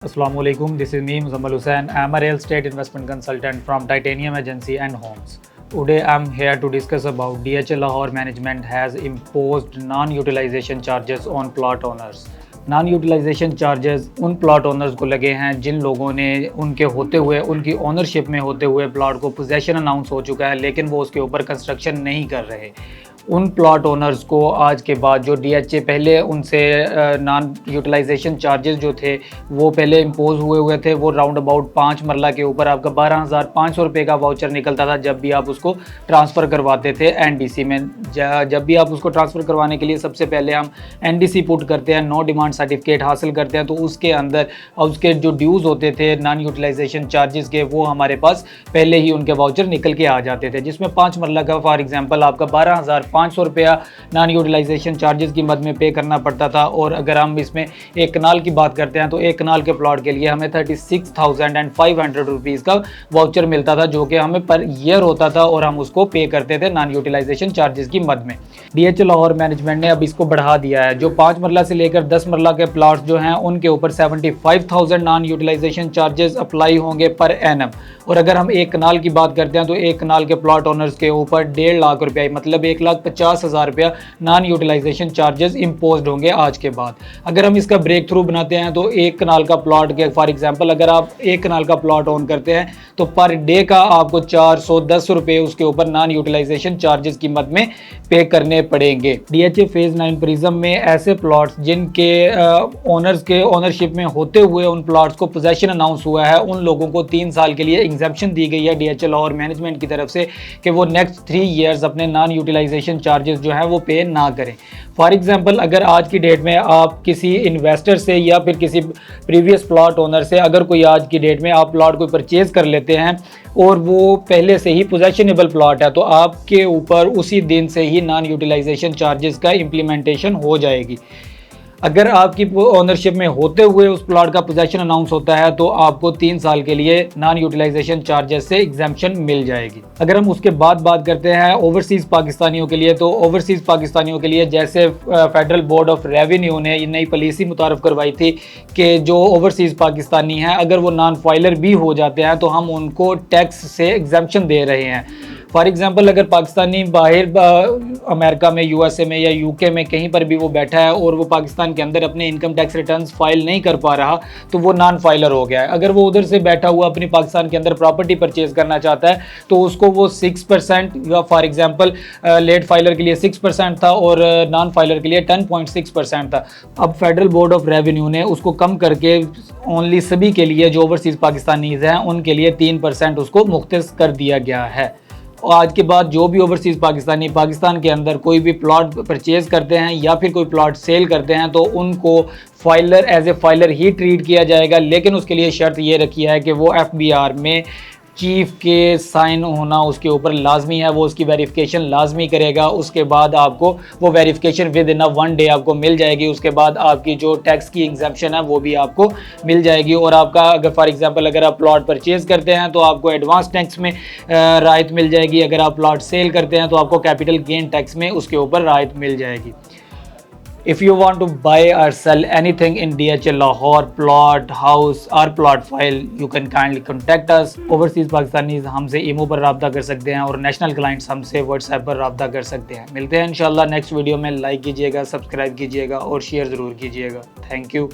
Assalamualaikum, this is me Muzammal Hussain. I am a real estate investment consultant from Titanium Agency and Homes. Today I am here to discuss about DHL Lahore management has imposed non-utilization charges on plot owners. Non utilization charges उन plot owners को लगे हैं जिन लोगों ने उनके होते हुए उनकी ओनरशिप में होते हुए प्लॉट को पोजेशन अनाउंस हो चुका है लेकिन वो उसके ऊपर कंस्ट्रक्शन नहीं कर रहे। उन प्लॉट ओनर्स को आज के बाद जो DHA पहले उनसे नॉन यूटिलाइजेशन चार्जेस जो थे वो पहले इम्पोज हुए थे, वो राउंड अबाउट 5 मरला के ऊपर आपका 12,500 रुपये का वाउचर निकलता था जब भी आप उसको ट्रांसफ़र करवाते थे NDC में। जब भी आप उसको ट्रांसफ़र करवाने के लिए सबसे पहले हम NDC पुट करते हैं, नो डिमांड सर्टिफिकेट हासिल करते हैं, तो उसके अंदर उसके जो ड्यूज़ होते थे नॉन यूटिलाइजेशन चार्जेस के वो हमारे पास पहले ही उनके वाउचर निकल के आ जाते थे, जिसमें 5 मरला का फॉर एग्जांपल आपका 12,500 रुपया नॉन यूटिलाइजेशन चार्जेस की मद में पे करना पड़ता था। और अगर हम इसमें एक कनाल की बात करते हैं तो एक कनाल के प्लॉट के लिए हमें 36,500 रुपीज़ का वाउचर मिलता था जो कि हमें पर ईयर होता था और हम उसको पे करते थे नॉन यूटिलाइजेशन चार्जेस की मद में। DHL लाहौर मैनेजमेंट ने अब इसको बढ़ा दिया है, जो 5 मरला से लेकर 10 मरला के प्लॉट्स जो हैं उनके ऊपर 75,000 नॉन यूटिलाइजेशन चार्जेस अप्लाई होंगे पर एनम। और अगर हम एक कनाल की बात करते हैं तो एक कनाल के प्लॉट ओनर्स के ऊपर 1.5 लाख रुपया मतलब 1,50,000 रुपया नॉन यूटिलाइजेशन चार्जेस इम्पोज होंगे आज के बाद। अगर हम इसका ब्रेक थ्रू बनाते हैं तो एक कनाल का प्लॉट के फॉर एग्जांपल अगर आप एक कनाल का प्लॉट ओन करते हैं तो पर डे का आपको 410 रुपये उसके ऊपर नॉन यूटिलाइजेशन चार्जेस की मद में पे करने पड़ेंगे। DHA फेज़ 9 प्रिज्म में ऐसे प्लॉट्स जिनके ओनर्स के ओनरशिप में होते हुए उन प्लॉट्स को पोजेशन अनाउंस हुआ है उन लोगों को 3 साल के लिए एग्जेम्पशन दी गई है DHL और मैनेजमेंट की तरफ से कि वो नेक्स्ट 3 ईयर्स अपने नॉन यूटिलाइजेशन चार्जेस जो है वो पे ना करें। फॉर एग्जांपल अगर आज की डेट में आप किसी इन्वेस्टर से या फिर किसी प्रीवियस प्लॉट ओनर से अगर कोई आज की डेट में आप प्लॉट को परचेज़ कर लेते हैं और वो पहले से ही पोजेशनेबल प्लॉट है तो आपके ऊपर उसी दिन से ही नॉन यूटिलाइजेशन चार्जेस का इम्प्लीमेंटेशन हो जाएगी। अगर आपकी ओनरशिप में होते हुए उस प्लॉट का पोजेशन अनाउंस होता है तो आपको 3 साल के लिए नॉन यूटिलाइजेशन चार्जेस से एग्जेम्पशन मिल जाएगी। अगर हम उसके बाद बात करते हैं ओवरसीज़ पाकिस्तानियों के लिए, तो ओवरसीज़ पाकिस्तानियों के लिए जैसे फेडरल बोर्ड ऑफ रेवेन्यू ने ये नई पॉलिसी मुतारफ़ करवाई थी कि जो ओवरसीज़ पाकिस्तानी हैं अगर वो नॉन फाइलर भी हो जाते हैं तो हम उनको टैक्स से एग्जेम्पशन दे रहे हैं। फॉर एग्जांपल अगर पाकिस्तानी बाहर अमेरिका में, USA में या UK में कहीं पर भी वो बैठा है और वो पाकिस्तान के अंदर अपने इनकम टैक्स रिटर्न्स फाइल नहीं कर पा रहा तो वो नॉन फाइलर हो गया है। अगर वो उधर से बैठा हुआ अपनी पाकिस्तान के अंदर प्रॉपर्टी परचेज करना चाहता है तो उसको वो 6% या फॉर एग्जांपल लेट फाइलर के लिए 6% था और नॉन फाइलर के लिए 10.6% था। अब फेडरल बोर्ड ऑफ रेवेन्यू ने उसको कम करके ओनली सभी के लिए जो ओवरसीज़ पाकिस्तानीज़ हैं उनके लिए 3% उसको मुख्तस कर दिया गया है। और आज के बाद जो भी ओवरसीज़ पाकिस्तानी पाकिस्तान के अंदर कोई भी प्लॉट परचेज़ करते हैं या फिर कोई प्लॉट सेल करते हैं तो उनको फाइलर एज ए फाइलर ही ट्रीट किया जाएगा, लेकिन उसके लिए शर्त ये रखी है कि वो FBR में चीफ के साइन होना उसके ऊपर लाजमी है, वो उसकी वेरिफिकेशन लाजमी करेगा। उसके बाद आपको वो वेरिफिकेशन विद इन 1 डे आपको मिल जाएगी। उसके बाद आपकी जो टैक्स की एग्जेम्पशन है वो भी आपको मिल जाएगी। और आपका अगर फॉर एग्जांपल अगर आप प्लॉट परचेज़ करते हैं तो आपको एडवांस टैक्स में राहत मिल जाएगी। अगर आप प्लॉट सेल करते हैं तो आपको कैपिटल गेन टैक्स में उसके ऊपर राहत मिल जाएगी। If you want to buy or sell anything in DHL Lahore, plot, house or plot file, you can kindly contact us. Overseas Pakistanis हमसे ईमो पर रब्ता कर सकते हैं और नेशनल क्लाइंट्स हमसे व्हाट्सएप पर रब्ता कर सकते हैं। मिलते हैं इंशाल्लाह नेक्स्ट वीडियो में। लाइक कीजिएगा, सब्सक्राइब कीजिएगा और शेयर ज़रूर कीजिएगा। Thank you.